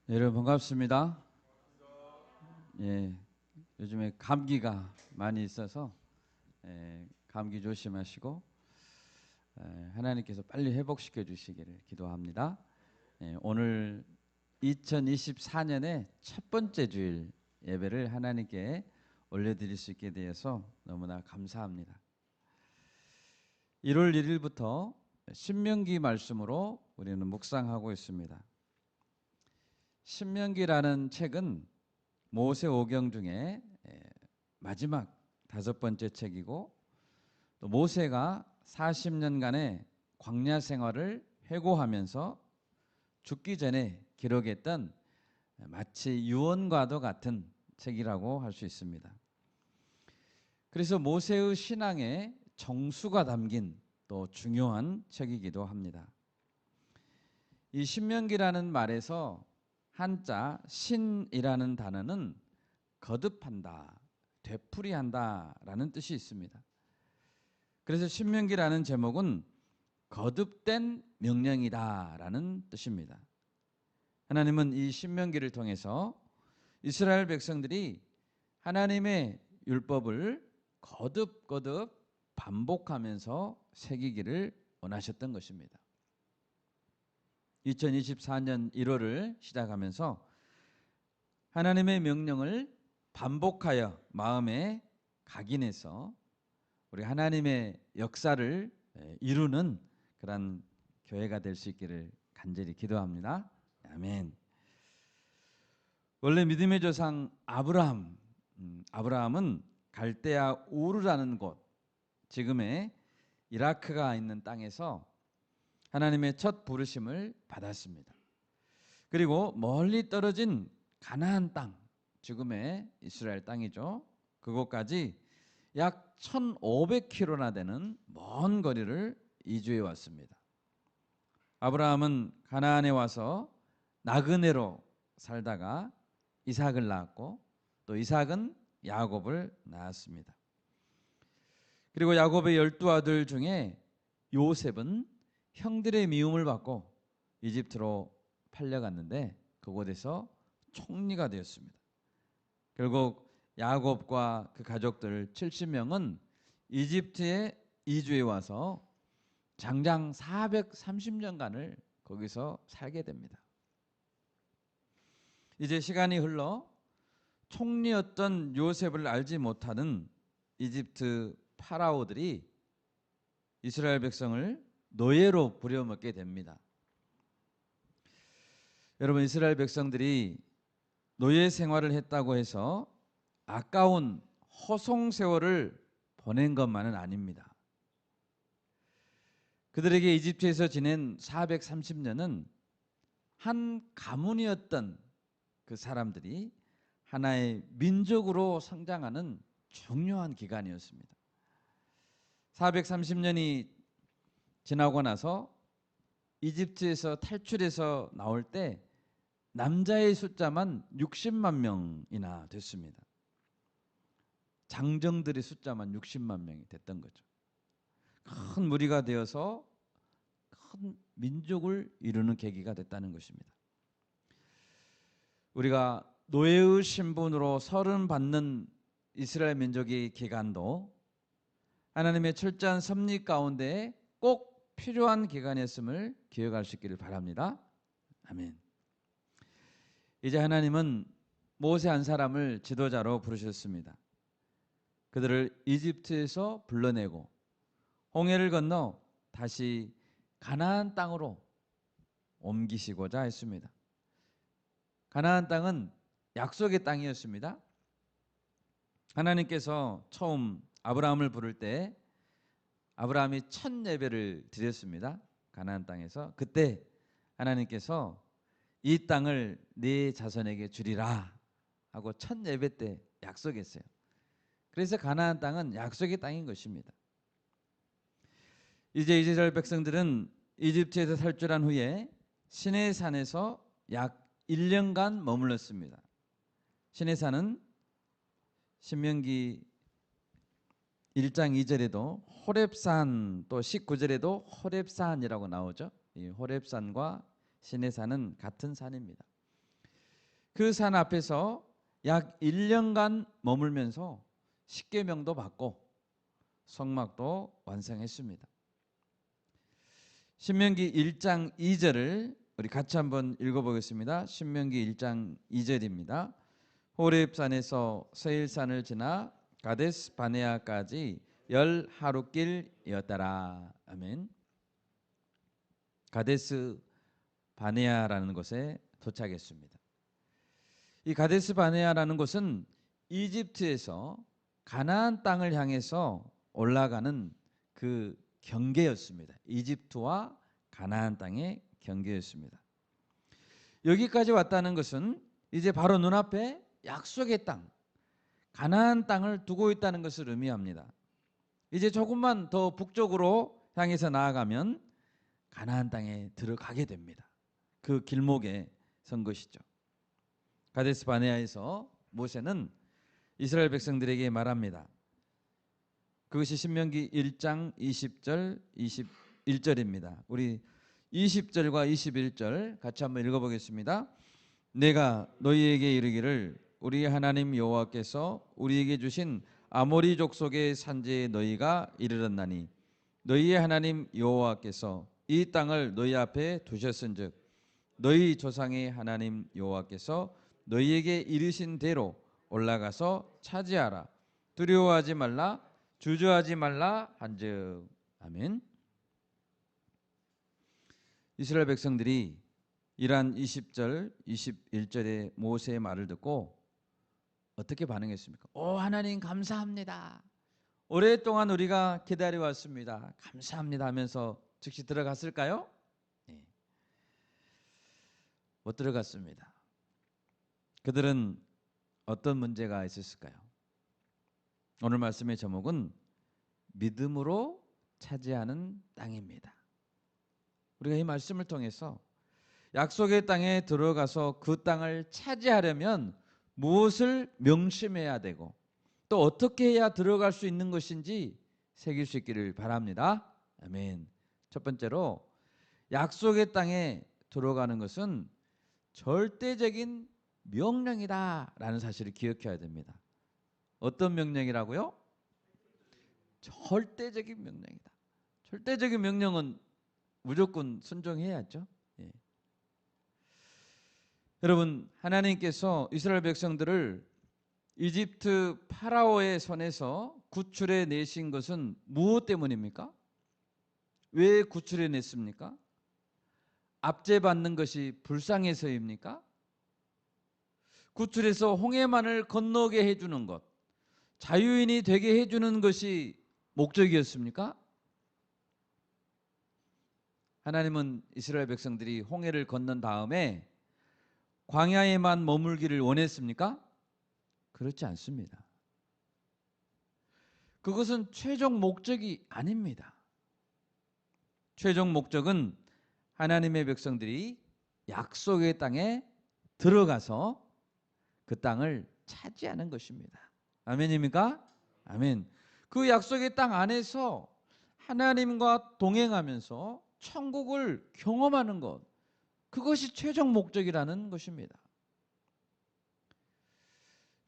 네, 여러분 반갑습니다. 예, 요즘에 감기가 많이 있어서 감기 조심하시고 하나님께서 빨리 회복시켜 주시기를 기도합니다. 오늘 2024년의 첫 번째 주일 예배를 하나님께 올려드릴 수 있게 되어서 너무나 감사합니다. 1월 1일부터 신명기 말씀으로 우리는 묵상하고 있습니다. 신명기라는 책은 모세오경 중에 마지막 5번째 책이고, 또 모세가 40년간의 광야 생활을 회고하면서 죽기 전에 기록했던 마치 유언과도 같은 책이라고 할 수 있습니다. 그래서 모세의 신앙의 정수가 담긴 또 중요한 책이기도 합니다. 이 신명기라는 말에서 한자 신이라는 단어는 거듭한다, 되풀이한다 라는 뜻이 있습니다. 그래서 신명기라는 제목은 거듭된 명령이다 라는 뜻입니다. 하나님은 이 신명기를 통해서 이스라엘 백성들이 하나님의 율법을 거듭 반복하면서 새기기를 원하셨던 것입니다. 2024년 1월을 시작하면서 하나님의 명령을 반복하여 마음에 각인해서 우리 하나님의 역사를 이루는 그런 교회가 될 수 있기를 간절히 기도합니다. 아멘. 원래 믿음의 조상 아브라함은 갈대아 우르라는 곳, 지금의 이라크가 있는 땅에서 하나님의 첫 부르심을 받았습니다. 그리고 멀리 떨어진 가나안 땅, 지금의 이스라엘 땅이죠. 그곳까지 약 1500km나 되는 먼 거리를 이주해 왔습니다. 아브라함은 가나안에 와서 나그네로 살다가 이삭을 낳았고, 또 이삭은 야곱을 낳았습니다. 그리고 야곱의 12아들 중에 요셉은 형들의 미움을 받고 이집트로 팔려갔는데 그곳에서 총리가 되었습니다. 결국 야곱과 그 가족들 70명은 이집트에 이주해 와서 장장 430년간을 거기서 살게 됩니다. 이제 시간이 흘러 총리였던 요셉을 알지 못하는 이집트 파라오들이 이스라엘 백성을 노예로 부려먹게 됩니다. 여러분, 이스라엘 백성들이 노예 생활을 했다고 해서 아까운 허송 세월을 보낸 것만은 아닙니다. 그들에게 이집트에서 지낸 430년은 한 가문이었던 그 사람들이 하나의 민족으로 성장하는 중요한 기간이었습니다. 430년이 지나고 나서 이집트에서 탈출해서 나올 때 남자의 숫자만 60만 명이나 됐습니다. 장정들의 숫자만 60만 명이 됐던 거죠. 큰 무리가 되어서 큰 민족을 이루는 계기가 됐다는 것입니다. 우리가 노예의 신분으로 서른받는 이스라엘 민족의 기간도 하나님의 철저한 섭리 가운데 꼭 필요한 기간이었음을 기억할 수 있기를 바랍니다. 아멘. 이제 하나님은 모세 한 사람을 지도자로 부르셨습니다. 그들을 이집트에서 불러내고 홍해를 건너 다시 가나안 땅으로 옮기시고자 했습니다. 가나안 땅은 약속의 땅이었습니다. 하나님께서 처음 아브라함을 부를 때 아브라함이 첫 예배를 드렸습니다. 가나안 땅에서. 그때 하나님께서 이 땅을 네 자손에게 주리라 하고 첫 예배 때 약속했어요. 그래서 가나안 땅은 약속의 땅인 것입니다. 이제 이스라엘 백성들은 이집트에서 탈출한 후에 시내산에서 약 1년간 머물렀습니다. 시내산은 신명기 1장 2절에도 호렙산, 또 19절에도 호렙산이라고 나오죠. 이 호렙산과 시내산은 같은 산입니다. 그 산 앞에서 약 1년간 머물면서 십계명도 받고 성막도 완성했습니다. 신명기 1장 2절을 우리 같이 한번 읽어보겠습니다. 신명기 1장 2절입니다. 호렙산에서 세일산을 지나 가데스 바네아까지 10하루길이었더라. 아멘. 가데스 바네아라는 곳에 도착했습니다. 이 가데스 바네아라는 곳은 이집트에서 가나안 땅을 향해서 올라가는 그 경계였습니다. 이집트와 가나안 땅의 경계였습니다. 여기까지 왔다는 것은 이제 바로 눈앞에 약속의 땅, 가나안 땅을 두고 있다는 것을 의미합니다. 이제 조금만 더 북쪽으로 향해서 나아가면 가나안 땅에 들어가게 됩니다. 그 길목에 선 것이죠. 가데스 바네아에서 모세는 이스라엘 백성들에게 말합니다. 그것이 신명기 1장 20절 21절입니다. 우리 20절과 21절 같이 한번 읽어보겠습니다. 내가 너희에게 이르기를 우리 하나님 여호와께서 우리에게 주신 아모리 족속의 산지에 너희가 이르렀나니 너희의 하나님 여호와께서 이 땅을 너희 앞에 두셨은즉 너희 조상의 하나님 여호와께서 너희에게 이르신 대로 올라가서 차지하라. 두려워하지 말라. 주저하지 말라 한즉. 아멘. 이스라엘 백성들이 이러한 20절, 21절의 모세의 말을 듣고 어떻게 반응했습니까? 오 하나님 감사합니다. 오랫동안 우리가 기다려왔습니다. 감사합니다 하면서 즉시 들어갔을까요? 네. 못 들어갔습니다. 그들은 어떤 문제가 있었을까요? 오늘 말씀의 제목은 믿음으로 차지하는 땅입니다. 우리가 이 말씀을 통해서 약속의 땅에 들어가서 그 땅을 차지하려면 무엇을 명심해야 되고 또 어떻게 해야 들어갈 수 있는 것인지 새길 수 있기를 바랍니다. 아멘. 첫 번째로 약속의 땅에 들어가는 것은 절대적인 명령이다라는 사실을 기억해야 됩니다. 어떤 명령이라고요? 절대적인 명령이다. 절대적인 명령은 무조건 순종해야죠. 예. 여러분, 하나님께서 이스라엘 백성들을 이집트 파라오의 손에서 구출해 내신 것은 무엇 때문입니까? 왜 구출해 냈습니까? 압제받는 것이 불쌍해서입니까? 구출해서 홍해만을 건너게 해주는 것, 자유인이 되게 해주는 것이 목적이었습니까? 하나님은 이스라엘 백성들이 홍해를 건넌 다음에 광야에만 머물기를 원했습니까? 그렇지 않습니다. 그것은 최종 목적이 아닙니다. 최종 목적은 하나님의 백성들이 약속의 땅에 들어가서 그 땅을 차지하는 것입니다. 아멘입니까? 아멘. 그 약속의 땅 안에서 하나님과 동행하면서 천국을 경험하는 것, 그것이 최종 목적이라는 것입니다.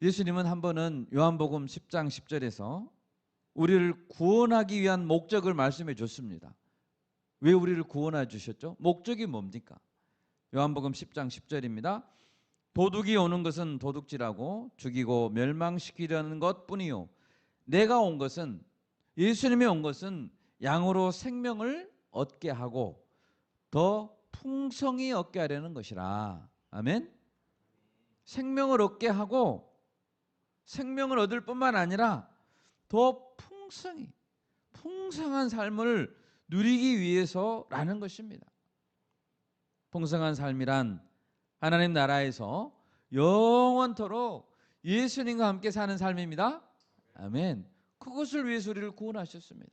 예수님은 한 번은 요한복음 10장 10절에서 우리를 구원하기 위한 목적을 말씀해 줬습니다. 왜 우리를 구원해 주셨죠? 목적이 뭡니까? 요한복음 10장 10절입니다. 도둑이 오는 것은 도둑질하고 죽이고 멸망시키려는 것뿐이요 내가 온 것은, 예수님이 온 것은 양으로 생명을 얻게 하고 더 풍성히 얻게 하려는 것이라. 아멘. 생명을 얻게 하고 생명을 얻을 뿐만 아니라 더 풍성히 풍성한 삶을 누리기 위해서라는 것입니다. 풍성한 삶이란 하나님 나라에서 영원토록 예수님과 함께 사는 삶입니다. 아멘. 그것을 위해서 우리를 구원하셨습니다.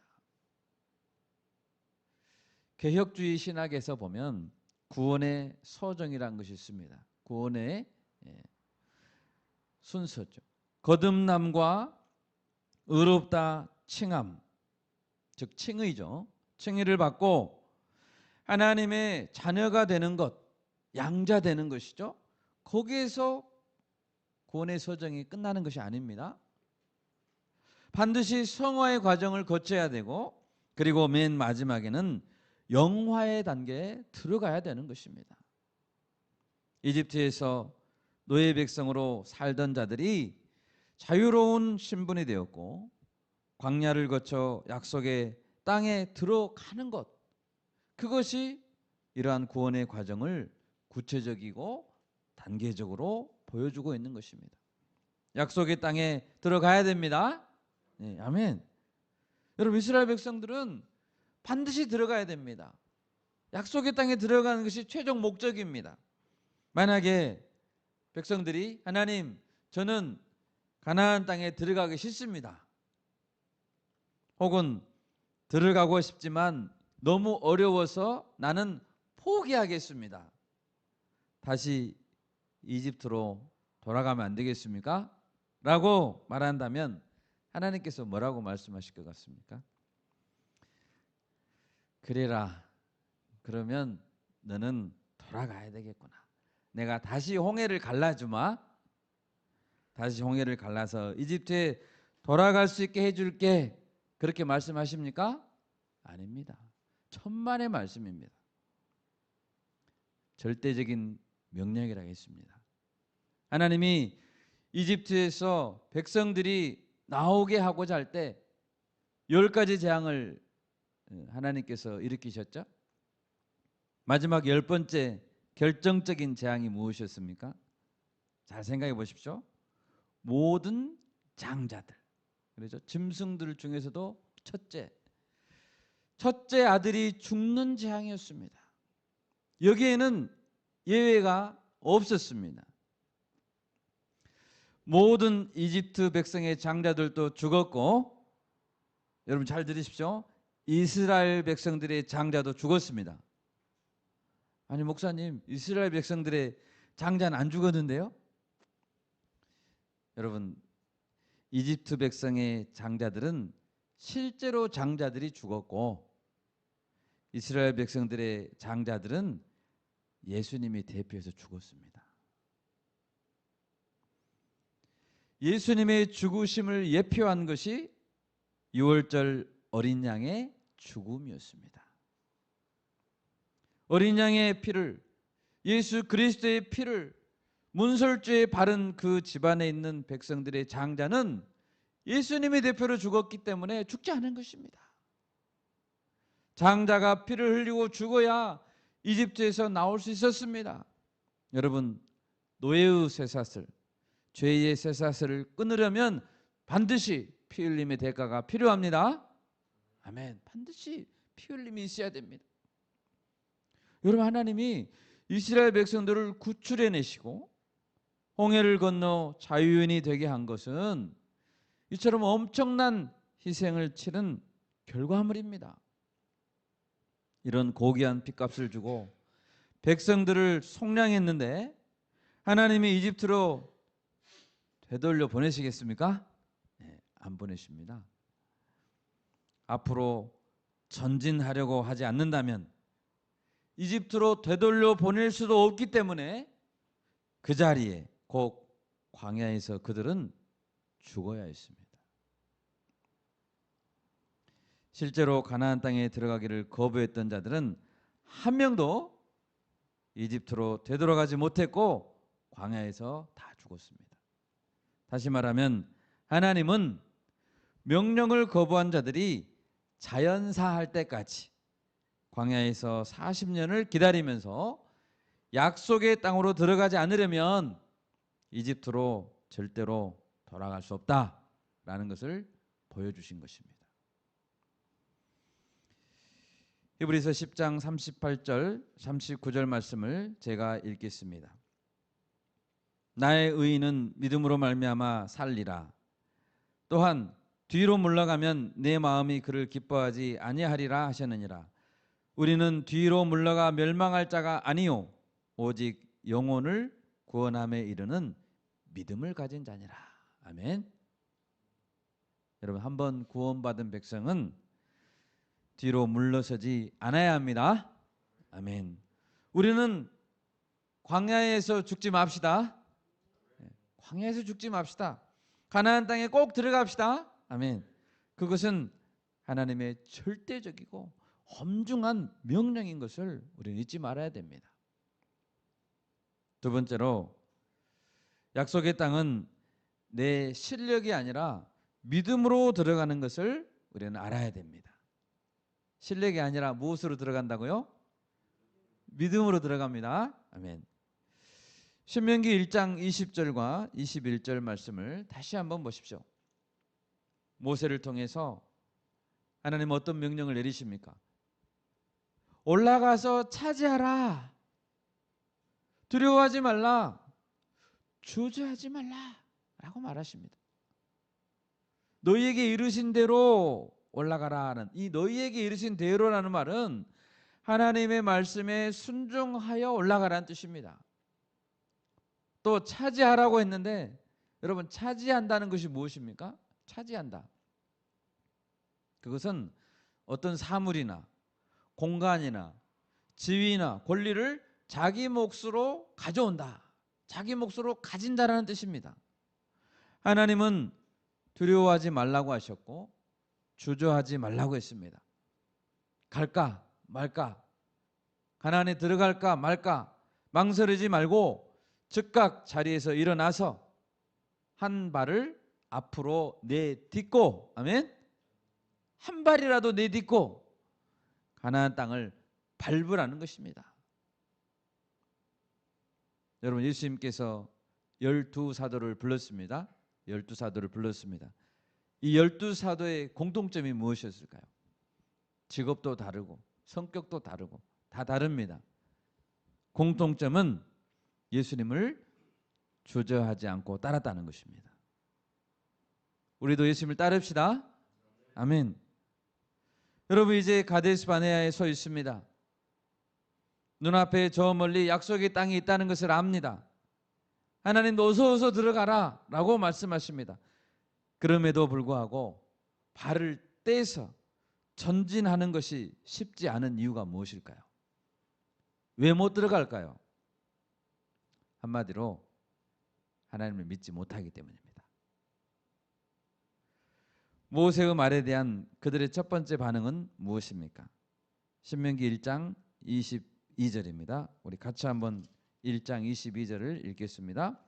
개혁주의 신학에서 보면 구원의 서정이라는 것이 있습니다. 구원의 순서죠. 거듭남과 의롭다 칭함, 즉 칭의죠. 칭의를 받고 하나님의 자녀가 되는 것, 양자 되는 것이죠. 거기에서 구원의 서정이 끝나는 것이 아닙니다. 반드시 성화의 과정을 거쳐야 되고, 그리고 맨 마지막에는 영화의 단계에 들어가야 되는 것입니다. 이집트에서 노예 백성으로 살던 자들이 자유로운 신분이 되었고, 광야를 거쳐 약속의 땅에 들어가는 것, 그것이 이러한 구원의 과정을 구체적이고 단계적으로 보여주고 있는 것입니다. 약속의 땅에 들어가야 됩니다. 네, 아멘. 여러분, 이스라엘 백성들은 반드시 들어가야 됩니다. 약속의 땅에 들어가는 것이 최종 목적입니다. 만약에 백성들이 하나님, 저는 가나안 땅에 들어가기 싫습니다, 혹은 들어가고 싶지만 너무 어려워서 나는 포기하겠습니다, 다시 이집트로 돌아가면 안 되겠습니까? 라고 말한다면 하나님께서 뭐라고 말씀하실 것 같습니까? 그래라, 그러면 너는 돌아가야 되겠구나. 내가 다시 홍해를 갈라주마. 다시 홍해를 갈라서 이집트에 돌아갈 수 있게 해줄게. 그렇게 말씀하십니까? 아닙니다. 천만의 말씀입니다. 절대적인 명령이라고 했습니다. 하나님이 이집트에서 백성들이 나오게 하고자 할 때 10가지 재앙을 하나님께서 일으키셨죠. 마지막 10번째 결정적인 재앙이 무엇이었습니까? 잘 생각해 보십시오. 모든 장자들, 그렇죠? 짐승들 중에서도 첫째 아들이 죽는 재앙이었습니다. 여기에는 예외가 없었습니다. 모든 이집트 백성의 장자들도 죽었고, 여러분 잘 들으십시오. 이스라엘 백성들의 장자도 죽었습니다. 아니 목사님, 이스라엘 백성들의 장자는 안 죽었는데요? 여러분, 이집트 백성의 장자들은 실제로 장자들이 죽었고, 이스라엘 백성들의 장자들은 예수님이 대표해서 죽었습니다. 예수님의 죽으심을 예표한 것이 유월절 어린 양의 죽음이었습니다. 어린 양의 피를, 예수 그리스도의 피를 문설주에 바른 그 집안에 있는 백성들의 장자는 예수님의 대표로 죽었기 때문에 죽지 않은 것입니다. 장자가 피를 흘리고 죽어야 이집트에서 나올 수 있었습니다. 여러분, 노예의 쇠사슬, 죄의 쇠사슬을 끊으려면 반드시 피 흘림의 대가가 필요합니다. 아멘. 반드시 피 흘림이 있어야 됩니다. 여러분, 하나님이 이스라엘 백성들을 구출해내시고 홍해를 건너 자유인이 되게 한 것은 이처럼 엄청난 희생을 치른 결과물입니다. 이런 고귀한 핏값을 주고 백성들을 속량했는데 하나님이 이집트로 되돌려 보내시겠습니까? 네, 안 보내십니다. 앞으로 전진하려고 하지 않는다면 이집트로 되돌려 보낼 수도 없기 때문에 그 자리에 곧 광야에서 그들은 죽어야 했습니다. 실제로 가나안 땅에 들어가기를 거부했던 자들은 한 명도 이집트로 되돌아가지 못했고 광야에서 다 죽었습니다. 다시 말하면 하나님은 명령을 거부한 자들이 자연사할 때까지 광야에서 40년을 기다리면서 약속의 땅으로 들어가지 않으려면 이집트로 절대로 돌아갈 수 없다라는 것을 보여주신 것입니다. 히브리서 10장 38절 39절 말씀을 제가 읽겠습니다. 나의 의인은 믿음으로 말미암아 살리라. 또한 뒤로 물러가면 내 마음이 그를 기뻐하지 아니하리라 하셨느니라. 우리는 뒤로 물러가 멸망할 자가 아니요 오직 영혼을 구원함에 이르는 믿음을 가진 자니라. 아멘. 여러분, 한번 구원받은 백성은 뒤로 물러서지 않아야 합니다. 아멘. 우리는 광야에서 죽지 맙시다. 광야에서 죽지 맙시다. 가나안 땅에 꼭 들어갑시다. 아멘. 그것은 하나님의 절대적이고 엄중한 명령인 것을 우리는 잊지 말아야 됩니다. 두 번째로, 약속의 땅은 내 실력이 아니라 믿음으로 들어가는 것을 우리는 알아야 됩니다. 실력이 아니라 무엇으로 들어간다고요? 믿음으로 들어갑니다. 아멘. 신명기 1장 20절과 21절 말씀을 다시 한번 보십시오. 모세를 통해서 하나님 어떤 명령을 내리십니까? 올라가서 차지하라. 두려워하지 말라. 주저하지 말라. 라고 말하십니다. 너희에게 이르신 대로 올라가라 하는, 이 너희에게 이르신 대로라는 말은 하나님의 말씀에 순종하여 올라가라는 뜻입니다. 또 차지하라고 했는데, 여러분, 차지한다는 것이 무엇입니까? 차지한다. 그것은 어떤 사물이나 공간이나 지위나 권리를 자기 몫으로 가져온다. 자기 몫으로 가진다라는 뜻입니다. 하나님은 두려워하지 말라고 하셨고 주저하지 말라고 했습니다. 갈까 말까, 가나안에 들어갈까 말까 망설이지 말고 즉각 자리에서 일어나서 한 발을 앞으로 내딛고, 아멘, 한 발이라도 내딛고 가나안 땅을 밟으라는 것입니다. 여러분, 예수님께서 12사도를 불렀습니다. 12사도를 불렀습니다. 이 12사도의 공통점이 무엇이었을까요? 직업도 다르고 성격도 다르고 다 다릅니다. 공통점은 예수님을 주저하지 않고 따랐다는 것입니다. 우리도 예수님을 따릅시다. 아멘. 여러분, 이제 가데스 바네아에 서 있습니다. 눈앞에 저 멀리 약속의 땅이 있다는 것을 압니다. 하나님도 어서 들어가라 라고 말씀하십니다. 그럼에도 불구하고 발을 떼서 전진하는 것이 쉽지 않은 이유가 무엇일까요? 왜 못 들어갈까요? 한마디로 하나님을 믿지 못하기 때문입니다. 모세의 말에 대한 그들의 첫 번째 반응은 무엇입니까? 신명기 1장 22절입니다. 우리 같이 한번 1장 22절을 읽겠습니다.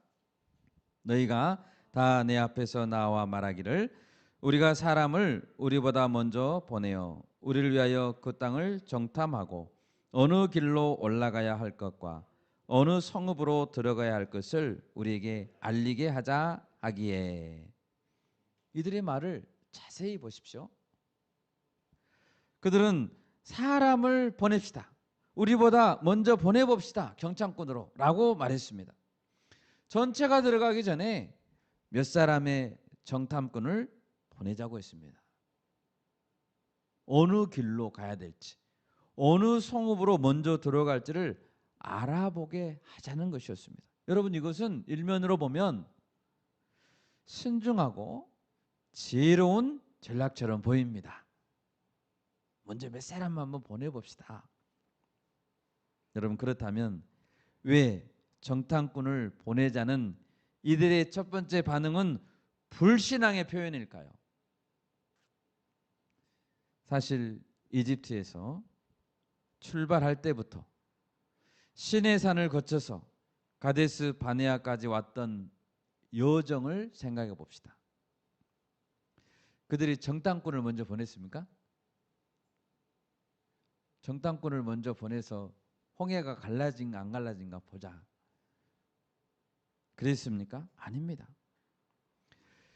너희가 다 내 앞에서 나와 말하기를 우리가 사람을 우리보다 먼저 보내어 우리를 위하여 그 땅을 정탐하고 어느 길로 올라가야 할 것과 어느 성읍으로 들어가야 할 것을 우리에게 알리게 하자 하기에. 이들의 말을 자세히 보십시오. 그들은 사람을 보냅시다, 우리보다 먼저 보내봅시다, 경창꾼으로 라고 말했습니다. 전체가 들어가기 전에 몇 사람의 정탐꾼을 보내자고 했습니다. 어느 길로 가야 될지, 어느 성읍으로 먼저 들어갈지를 알아보게 하자는 것이었습니다. 여러분, 이것은 일면으로 보면 신중하고 지혜로운 전략처럼 보입니다. 먼저 몇 사람만 한번 보내봅시다. 여러분, 그렇다면 왜 정탐꾼을 보내자는 이들의 첫 번째 반응은 불신앙의 표현일까요? 사실 이집트에서 출발할 때부터 시내산을 거쳐서 가데스 바네아까지 왔던 여정을 생각해 봅시다. 그들이 정탐꾼을 먼저 보냈습니까? 정탐꾼을 먼저 보내서 홍해가 갈라진가 안 갈라진가 보자, 그랬습니까? 아닙니다.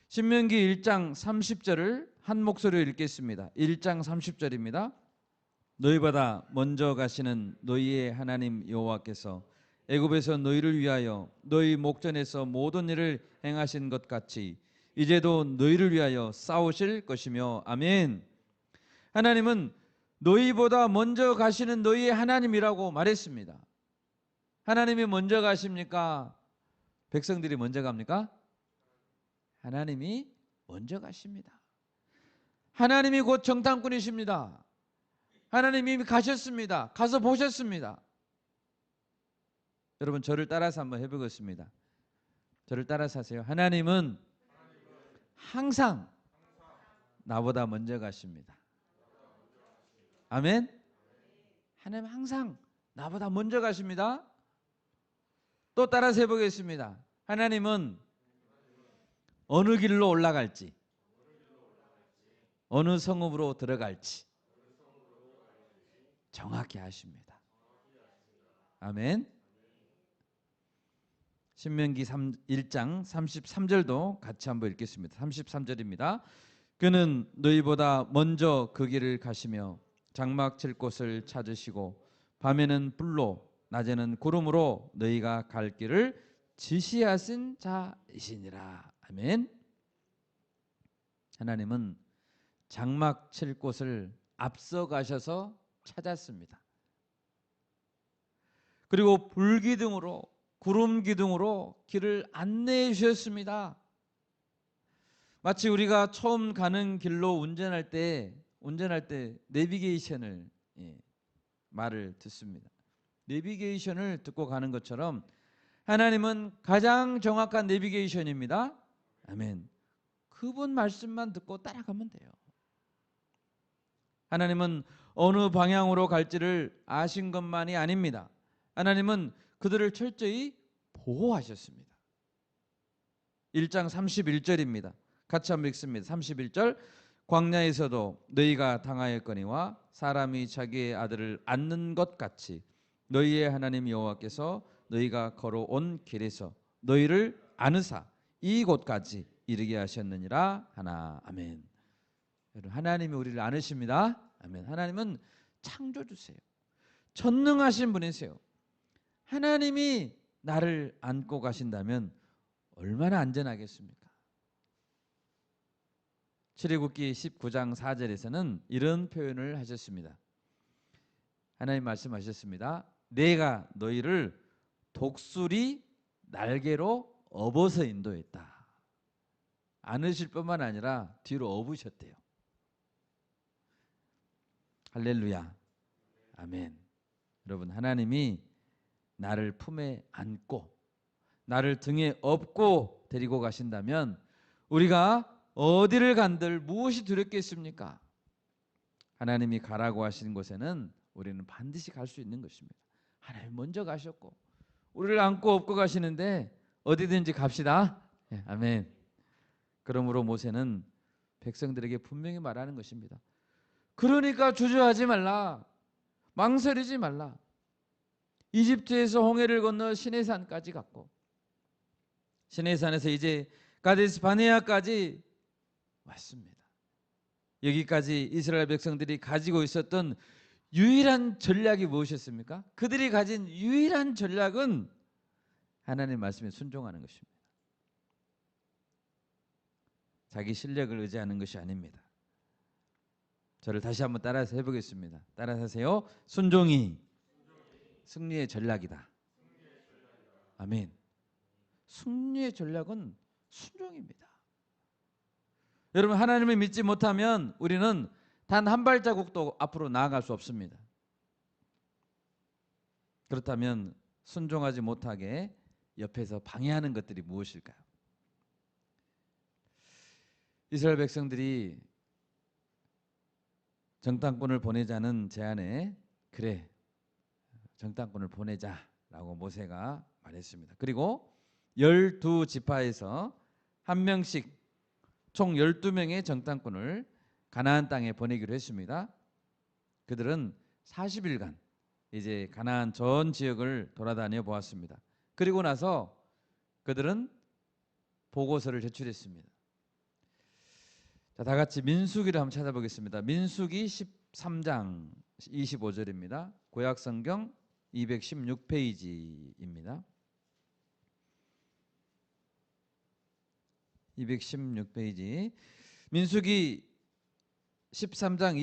신명기 1장 30절을 한 목소리로 읽겠습니다. 1장 30절입니다. 너희보다 먼저 가시는 너희의 하나님 여호와께서 애굽에서 너희를 위하여 너희 목전에서 모든 일을 행하신 것 같이 이제도 너희를 위하여 싸우실 것이며. 아멘. 하나님은 너희보다 먼저 가시는 너희의 하나님이라고 말했습니다. 하나님이 먼저 가십니까? 백성들이 먼저 갑니까? 하나님이 먼저 가십니다. 하나님이 곧 정탐꾼이십니다. 하나님이 이미 가셨습니다. 가서 보셨습니다. 여러분 저를 따라서 한번 해보겠습니다. 저를 따라서 하세요. 하나님은 항상 나보다 먼저 가십니다. 아멘. 하나님 항상 나보다 먼저 가십니다. 또 따라서 해보겠습니다. 하나님은 어느 길로 올라갈지, 어느 성읍으로 들어갈지 정확히 아십니다. 아멘. 신명기 1장 33절도 같이 한번 읽겠습니다. 33절입니다. 그는 너희보다 먼저 그 길을 가시며 장막 칠 곳을 찾으시고 밤에는 불로 낮에는 구름으로 너희가 갈 길을 지시하신 자이시니라. 아멘. 하나님은 장막 칠 곳을 앞서 가셔서 찾았습니다. 그리고 불기둥으로 구름 기둥으로 길을 안내해 주셨습니다. 마치 우리가 처음 가는 길로 운전할 때 내비게이션을 말을 듣습니다. 내비게이션을 듣고 가는 것처럼 하나님은 가장 정확한 내비게이션입니다. 아멘. 그분 말씀만 듣고 따라가면 돼요. 하나님은 어느 방향으로 갈지를 아신 것만이 아닙니다. 하나님은 그들을 철저히 보호하셨습니다. 1장 31절입니다. 같이 한번 읽습니다. 31절. 광야에서도 너희가 당하였거니와 사람이 자기의 아들을 안는 것 같이 너희의 하나님 여호와께서 너희가 걸어온 길에서 너희를 안으사 이곳까지 이르게 하셨느니라 하나. 아멘. 여러분 하나님이 우리를 안으십니다. 아멘. 하나님은 창조주세요. 전능하신 분이세요. 하나님이 나를 안고 가신다면 얼마나 안전하겠습니까? 출애굽기 19장 4절에서는 이런 표현을 하셨습니다. 하나님 말씀하셨습니다. 내가 너희를 독수리 날개로 업어서 인도했다. 안으실 뿐만 아니라 뒤로 업으셨대요. 할렐루야. 아멘. 여러분 하나님이 나를 품에 안고 나를 등에 업고 데리고 가신다면 우리가 어디를 간들 무엇이 두렵겠습니까? 하나님이 가라고 하시는 곳에는 우리는 반드시 갈 수 있는 것입니다. 하나님 먼저 가셨고 우리를 안고 업고 가시는데 어디든지 갑시다. 네, 아멘. 그러므로 모세는 백성들에게 분명히 말하는 것입니다. 그러니까 주저하지 말라. 망설이지 말라. 이집트에서 홍해를 건너 시내산까지 갔고 시내산에서 이제 가데스 바네아까지 왔습니다. 여기까지 이스라엘 백성들이 가지고 있었던 유일한 전략이 무엇이었습니까? 그들이 가진 유일한 전략은 하나님의 말씀에 순종하는 것입니다. 자기 실력을 의지하는 것이 아닙니다. 저를 다시 한번 따라서 해보겠습니다. 따라서 하세요. 순종이 승리의 전략이다. 아멘. 승리의 전략은 순종입니다. 여러분 하나님을 믿지 못하면 우리는 단 한 발자국도 앞으로 나아갈 수 없습니다. 그렇다면 순종하지 못하게 옆에서 방해하는 것들이 무엇일까요? 이스라엘 백성들이 정탐꾼을 보내자는 제안에 그래 정탐꾼을 보내자라고 모세가 말했습니다. 그리고 12지파에서 한 명씩 총 12명의 정탐꾼을 가나안 땅에 보내기로 했습니다. 그들은 40일간 이제 가나안 전 지역을 돌아다녀 보았습니다. 그리고 나서 그들은 보고서를 제출했습니다. 자, 다 같이 민수기를 한번 찾아보겠습니다. 민수기 13장 25절입니다. 구약성경 216페이지입니다. 216페이지. 민수기 13장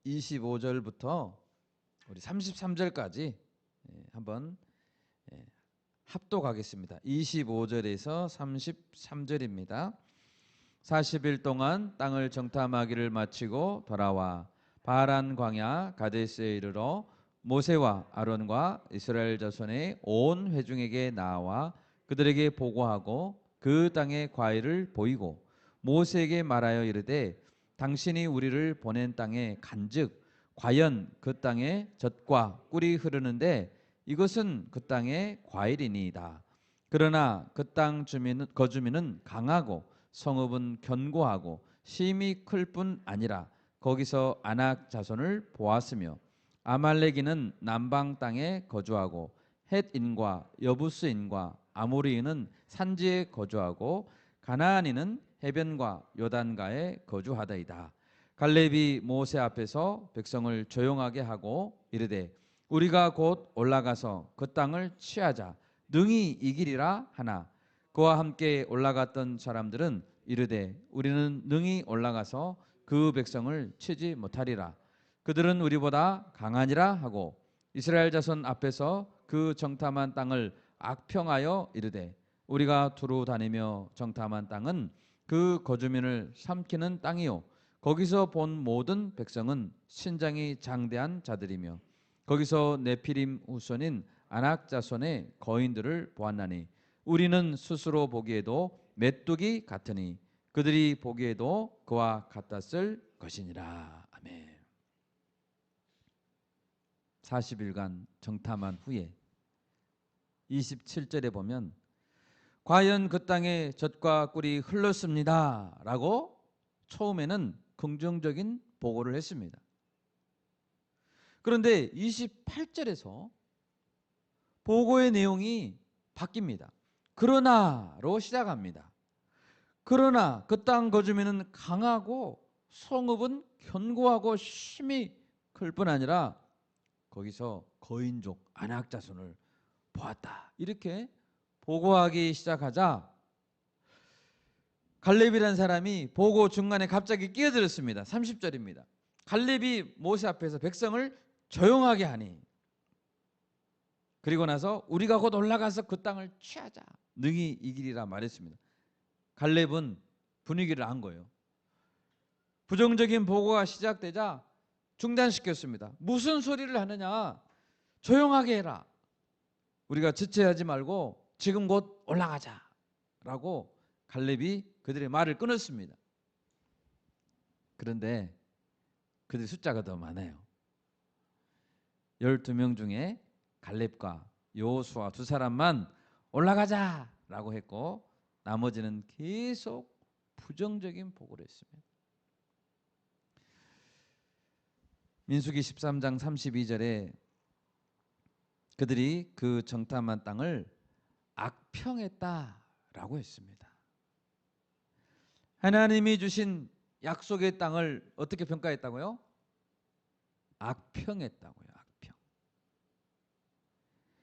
25절부터 우리 33절까지 한번 합독하겠습니다. 25절에서 33절입니다. 40일 동안 땅을 정탐하기를 마치고 돌아와 바란 광야 가데스에 이르러 모세와 아론과 이스라엘 자손의 온 회중에게 나와 그들에게 보고하고 그 땅의 과일을 보이고 모세에게 말하여 이르되 당신이 우리를 보낸 땅에 간즉 과연 그 땅에 젖과 꿀이 흐르는데 이것은 그 땅의 과일이니이다. 그러나 그 땅 거주민은 강하고 성읍은 견고하고 심히 클 뿐 아니라 거기서 아낙 자손을 보았으며 아말렉인은 남방 땅에 거주하고 헷인과 여부스인과 아모리인은 산지에 거주하고 가나안인은 해변과 요단가에 거주하다이다. 갈렙이 모세 앞에서 백성을 조용하게 하고 이르되 우리가 곧 올라가서 그 땅을 취하자 능히 이기리라 하나 그와 함께 올라갔던 사람들은 이르되 우리는 능히 올라가서 그 백성을 치지 못하리라. 그들은 우리보다 강하니라 하고 이스라엘 자손 앞에서 그 정탐한 땅을 악평하여 이르되 우리가 두루 다니며 정탐한 땅은 그 거주민을 삼키는 땅이요 거기서 본 모든 백성은 신장이 장대한 자들이며 거기서 네피림 후손인 아낙 자손의 거인들을 보았나니 우리는 스스로 보기에도 메뚜기 같으니 그들이 보기에도 그와 같았을 것이니라. 아멘. 40일간 정탐한 후에 27절에 보면 과연 그 땅에 젖과 꿀이 흘렀습니다 라고 처음에는 긍정적인 보고를 했습니다. 그런데 28절에서 보고의 내용이 바뀝니다. 그러나로 시작합니다. 그러나 그 땅 거주민은 강하고 성읍은 견고하고 심히 클 뿐 아니라 거기서 거인족 아낙 자손을 보았다. 이렇게 보고하기 시작하자 갈렙이라는 사람이 보고 중간에 갑자기 끼어들었습니다. 30절입니다. 갈렙이 모세 앞에서 백성을 조용하게 하니 그리고 나서 우리가 곧 올라가서 그 땅을 취하자 능히 이기리라 말했습니다. 갈렙은 분위기를 안 거예요. 부정적인 보고가 시작되자 중단시켰습니다. 무슨 소리를 하느냐, 조용하게 해라. 우리가 지체하지 말고 지금 곧 올라가자 라고 갈렙이 그들의 말을 끊었습니다. 그런데 그들의 숫자가 더 많아요. 12명 중에 갈렙과 여호수아 두 사람만 올라가자 라고 했고 나머지는 계속 부정적인 보고를 했습니다. 민수기 13장 32절에 그들이 그 정탐한 땅을 악평했다라고 했습니다. 하나님이 주신 약속의 땅을 어떻게 평가했다고요? 악평했다고요. 악평.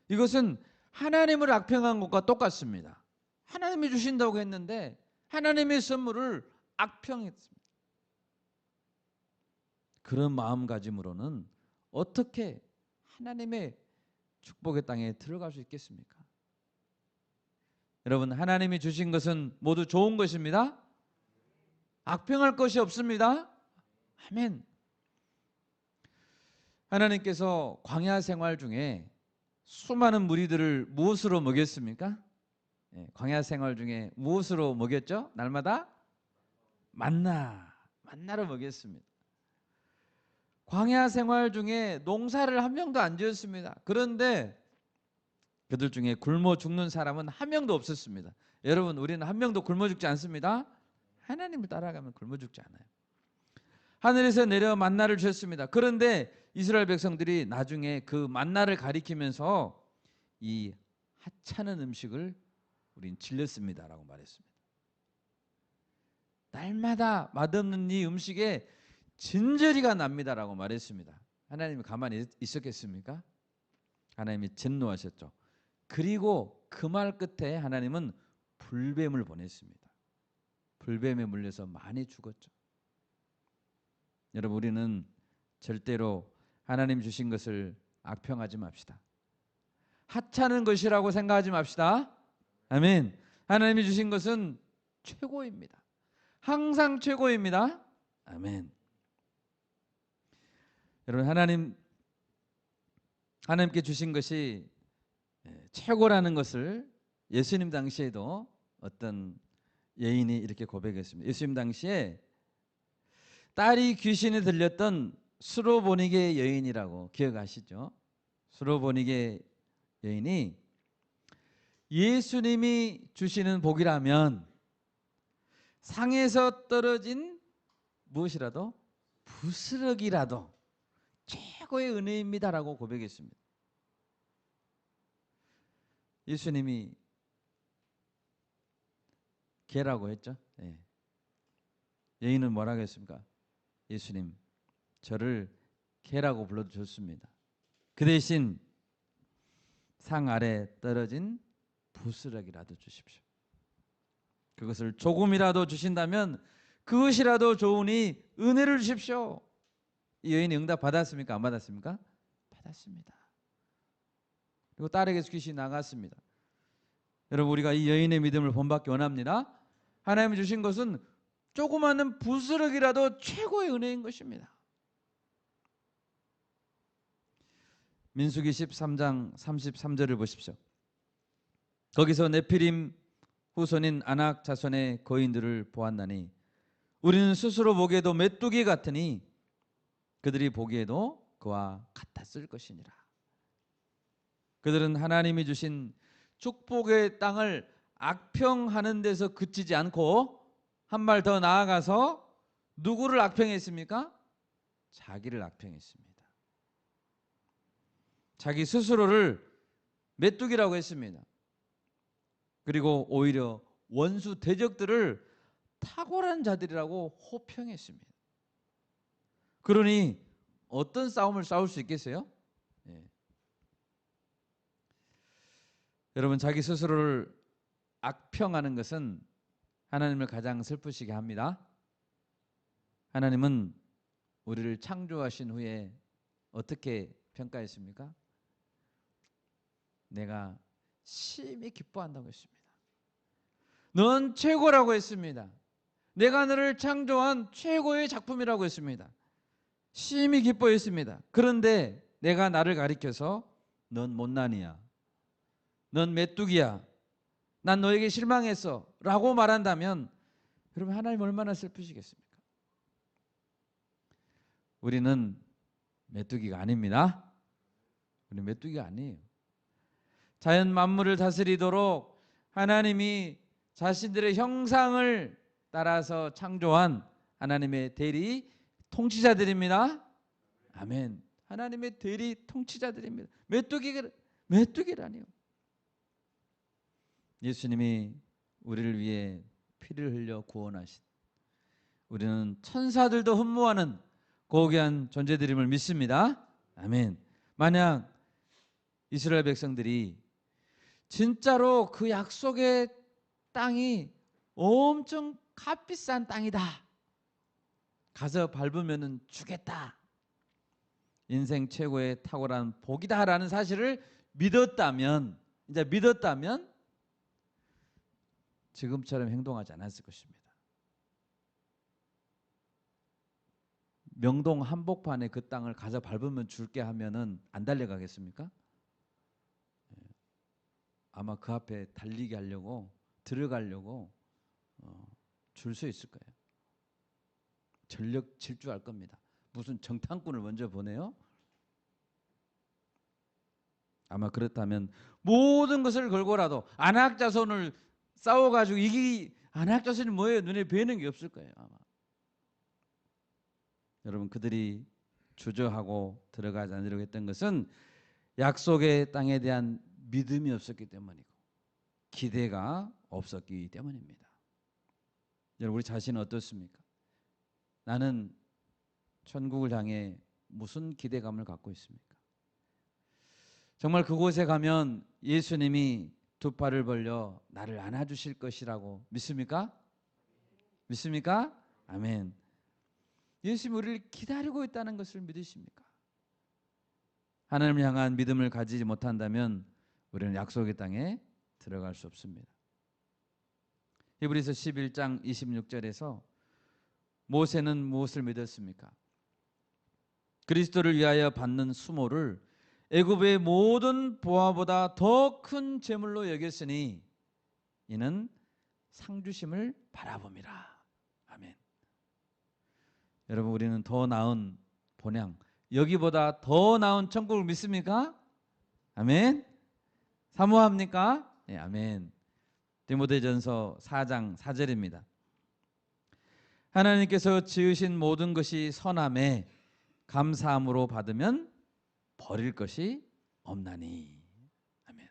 이것은 하나님을 악평한 것과 똑같습니다. 하나님이 주신다고 했는데 하나님의 선물을 악평했습니다. 그런 마음가짐으로는 어떻게 하나님의 축복의 땅에 들어갈 수 있겠습니까? 여러분, 하나님이 주신 것은 모두 좋은 것입니다. 악평할 것이 없습니다. 아멘. 하나님께서 광야 생활 중에 수많은 무리들을 무엇으로 먹였습니까? 광야 생활 중에 무엇으로 먹였죠? 날마다 만나로 먹였습니다. 광야 생활 중에 농사를 한 명도 안 지었습니다. 그런데 그들 중에 굶어 죽는 사람은 한 명도 없었습니다. 여러분, 우리는 한 명도 굶어 죽지 않습니다. 하나님을 따라가면 굶어 죽지 않아요. 하늘에서 내려 만나를 주셨습니다. 그런데 이스라엘 백성들이 나중에 그 만나를 가리키면서 이 하찮은 음식을 우린 질렸습니다라고 말했습니다. 날마다 맛없는 이 음식에 진저리가 납니다라고 말했습니다. 하나님이 가만히 있었겠습니까? 하나님이 진노하셨죠. 그리고 그 말 끝에 하나님은 불뱀을 보냈습니다. 불뱀에 물려서 많이 죽었죠. 여러분, 우리는 절대로 하나님 주신 것을 악평하지 맙시다. 하찮은 것이라고 생각하지 맙시다. 아멘. 하나님이 주신 것은 최고입니다. 항상 최고입니다. 아멘. 여러분, 하나님 하나님께 주신 것이 최고라는 것을 예수님 당시에도 어떤 여인이 이렇게 고백했습니다. 예수님 당시에 딸이 귀신이 들렸던 수로보니게 여인이라고 기억하시죠? 수로보니게 여인이 예수님이 주시는 복이라면 상에서 떨어진 무엇이라도 부스러기라도 최고의 은혜입니다라고 고백했습니다. 예수님이 개라고 했죠. 네. 여인은 뭐라고 했습니까? 예수님, 저를 개라고 불러도 좋습니다. 그 대신 상 아래 떨어진 부스러기라도 주십시오. 그것을 조금이라도 주신다면 그것이라도 좋으니 은혜를 주십시오. 이 여인이 응답 받았습니까? 안 받았습니까? 받았습니다. 그리고 딸에게서 귀신이 나갔습니다. 여러분, 우리가 이 여인의 믿음을 본받기 원합니다. 하나님이 주신 것은 조그마한 부스러기라도 최고의 은혜인 것입니다. 민수기 13장 33절을 보십시오. 거기서 네피림 후손인 아낙 자손의 거인들을 보았나니 우리는 스스로 보기에도 메뚜기 같으니 그들이 보기에도 그와 같았을 것이니라. 그들은 하나님이 주신 축복의 땅을 악평하는 데서 그치지 않고 한 발 더 나아가서 누구를 악평했습니까? 자기를 악평했습니다. 자기 스스로를 메뚜기라고 했습니다. 그리고 오히려 원수 대적들을 탁월한 자들이라고 호평했습니다. 그러니 어떤 싸움을 싸울 수 있겠어요? 여러분, 자기 스스로를 악평하는 것은 하나님을 가장 슬프시게 합니다. 하나님은 우리를 창조하신 후에 어떻게 평가했습니까? 내가 심히 기뻐한다고 했습니다. 넌 최고라고 했습니다. 내가 너를 창조한 최고의 작품이라고 했습니다. 심히 기뻐했습니다. 그런데 내가 나를 가리켜서 넌 못난이야, 넌 메뚜기야, 난 너에게 실망했어 라고 말한다면 여러분, 하나님 얼마나 슬프시겠습니까? 우리는 메뚜기가 아닙니다. 우리는 메뚜기가 아니에요. 자연 만물을 다스리도록 하나님이 자신들의 형상을 따라서 창조한 하나님의 대리 통치자들입니다. 아멘. 하나님의 대리 통치자들입니다. 메뚜기라니요. 예수님이 우리를 위해 피를 흘려 구원하신, 우리는 천사들도 흠모하는 고귀한 존재들임을 믿습니다. 아멘. 만약 이스라엘 백성들이 진짜로 그 약속의 땅이 엄청 값비싼 땅이다, 가서 밟으면 주겠다, 인생 최고의 탁월한 복이다라는 사실을 믿었다면 지금처럼 행동하지 않았을 것입니다. 명동 한복판에 그 땅을 가서 밟으면 줄게 하면은 안 달려가겠습니까? 아마 그 앞에 달리게 하려고, 들어가려고 줄 서 있을 거예요. 전력 질주할 겁니다. 무슨 정탐꾼을 먼저 보내요? 아마 그렇다면 모든 것을 걸고라도 안악자손을 싸워가지고 안악자손이 뭐예요? 눈에 뵈는 게 없을 거예요. 아마. 여러분, 그들이 주저하고 들어가지 않으려고 했던 것은 약속의 땅에 대한 믿음이 없었기 때문이고 기대가 없었기 때문입니다. 여러분, 우리 자신은 어떻습니까? 나는 천국을 향해 무슨 기대감을 갖고 있습니까? 정말 그곳에 가면 예수님이 두 팔을 벌려 나를 안아주실 것이라고 믿습니까? 믿습니까? 아멘. 예수님이 우리를 기다리고 있다는 것을 믿으십니까? 하나님을 향한 믿음을 가지지 못한다면 우리는 약속의 땅에 들어갈 수 없습니다. 히브리서 11장 26절에서 모세는 무엇을 믿었습니까? 그리스도를 위하여 받는 수모를 애굽의 모든 보화보다 더 큰 재물로 여겼으니 이는 상주심을 바라봄이라. 아멘. 여러분, 우리는 더 나은 본향, 여기보다 더 나은 천국을 믿습니까? 아멘. 사모합니까? 네, 아멘. 디모데전서 4장 4절입니다. 하나님께서 지으신 모든 것이 선함에 감사함으로 받으면 버릴 것이 없나니. 아멘.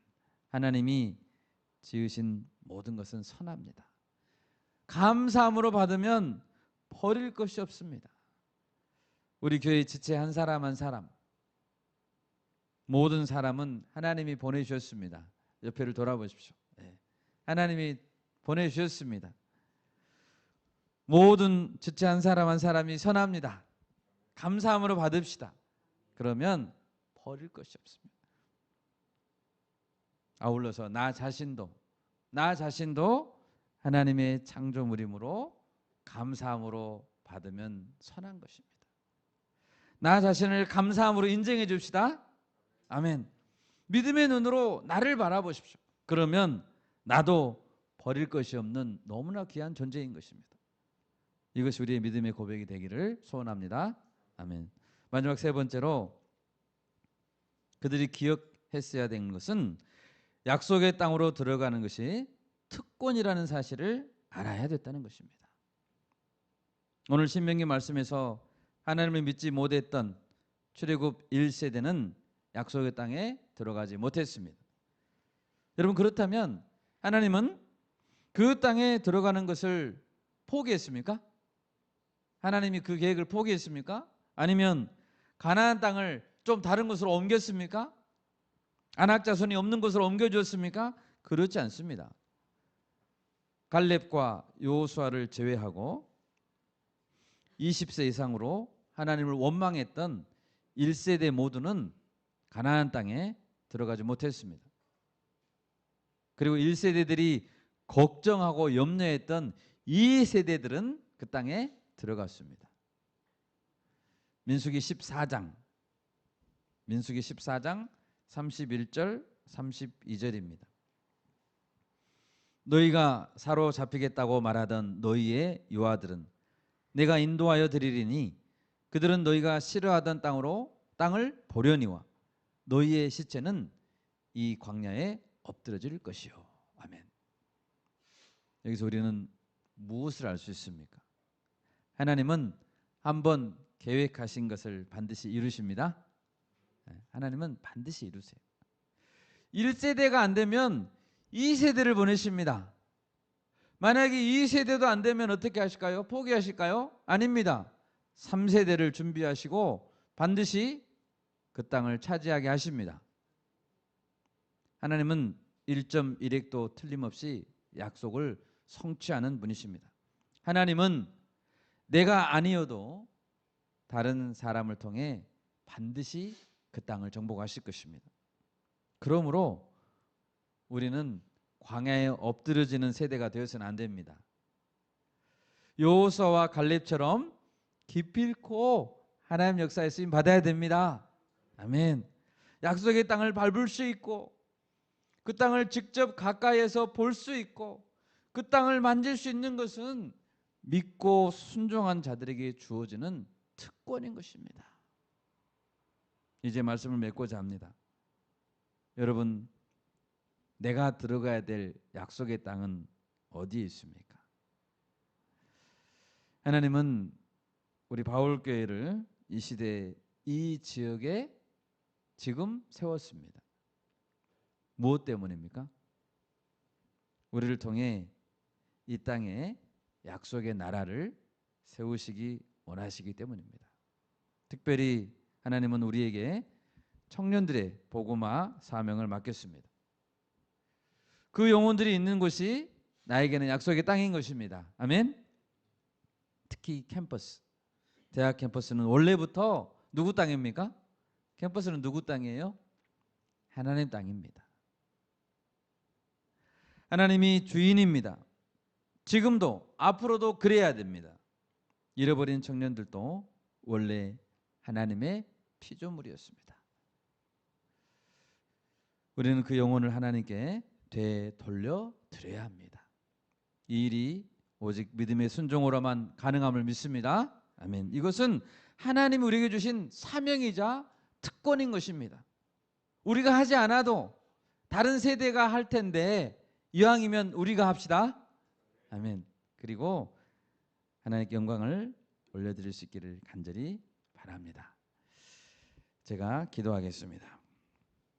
하나님이 지으신 모든 것은 선합니다. 감사함으로 받으면 버릴 것이 없습니다. 우리 교회 지체 한 사람 한 사람, 모든 사람은 하나님이 보내주셨습니다. 옆에를 돌아보십시오. 하나님이 보내주셨습니다. 모든 지체 한 사람 한 사람이 선합니다. 감사함으로 받읍시다. 그러면 버릴 것이 없습니다. 아울러서 나 자신도 하나님의 창조물이므로 감사함으로 받으면 선한 것입니다. 나 자신을 감사함으로 인정해 줍시다. 아멘. 믿음의 눈으로 나를 바라보십시오. 그러면 나도 버릴 것이 없는 너무나 귀한 존재인 것입니다. 이것이 우리의 믿음의 고백이 되기를 소원합니다. 아멘. 마지막 세 번째로 그들이 기억했어야 되는 것은 약속의 땅으로 들어가는 것이 특권이라는 사실을 알아야 됐다는 것입니다. 오늘 신명기 말씀에서 하나님을 믿지 못했던 출애굽 1세대는 약속의 땅에 들어가지 못했습니다. 여러분, 그렇다면 하나님은 그 땅에 들어가는 것을 포기했습니까? 하나님이 그 계획을 포기했습니까? 아니면 가나안 땅을 좀 다른 곳으로 옮겼습니까? 아낙 자손이 없는 곳으로 옮겨주었습니까? 그렇지 않습니다. 갈렙과 여호수아를 제외하고 20세 이상으로 하나님을 원망했던 1세대 모두는 가나안 땅에 들어가지 못했습니다. 그리고 1세대들이 걱정하고 염려했던 2세대들은 그 땅에 들어갔습니다. 민수기 14장 31절 32절입니다. 너희가 사로잡히겠다고 말하던 너희의 요아들은 내가 인도하여 드리리니 그들은 너희가 싫어하던 땅을 보려니와 너희의 시체는 이 광야에 엎드러질 것이요. 아멘. 여기서 우리는 무엇을 알 수 있습니까? 하나님은 한번 계획하신 것을 반드시 이루십니다. 하나님은 반드시 이루세요. 1세대가 안 되면 2세대를 보내십니다. 만약에 2세대도 안 되면 어떻게 하실까요? 포기하실까요? 아닙니다. 3세대를 준비하시고 반드시 그 땅을 차지하게 하십니다. 하나님은 1.1획도 틀림없이 약속을 성취하는 분이십니다. 하나님은 내가 아니어도 다른 사람을 통해 반드시 그 땅을 정복하실 것입니다. 그러므로 우리는 광야에 엎드려지는 세대가 되어서는 안 됩니다. 여호수아와 갈렙처럼 기필코 하나님 역사에 쓰임 받아야 됩니다. 아멘. 약속의 땅을 밟을 수 있고 그 땅을 직접 가까이에서 볼 수 있고 그 땅을 만질 수 있는 것은 믿고 순종한 자들에게 주어지는 특권인 것입니다. 이제 말씀을 맺고자 합니다. 여러분, 내가 들어가야 될 약속의 땅은 어디에 있습니까? 하나님은 우리 바울교회를 이 시대 이 지역에 지금 세웠습니다. 무엇 때문입니까? 우리를 통해 이 땅에 약속의 나라를 세우시기 원하시기 때문입니다. 특별히 하나님은 우리에게 청년들의 복음화 사명을 맡겼습니다. 그 영혼들이 있는 곳이 나에게는 약속의 땅인 것입니다. 아멘. 특히 캠퍼스, 대학 캠퍼스는 원래부터 누구 땅입니까? 캠퍼스는 누구 땅이에요? 하나님 땅입니다. 하나님이 주인입니다. 지금도 앞으로도 그래야 됩니다. 잃어버린 청년들도 원래 하나님의 피조물이었습니다. 우리는 그 영혼을 하나님께 되돌려 드려야 합니다. 이 일이 오직 믿음의 순종으로만 가능함을 믿습니다. 아멘. 이것은 하나님이 우리에게 주신 사명이자 특권인 것입니다. 우리가 하지 않아도 다른 세대가 할 텐데 이왕이면 우리가 합시다. 아멘. 그리고 하나님께 영광을 올려드릴 수 있기를 간절히 바랍니다. 제가 기도하겠습니다.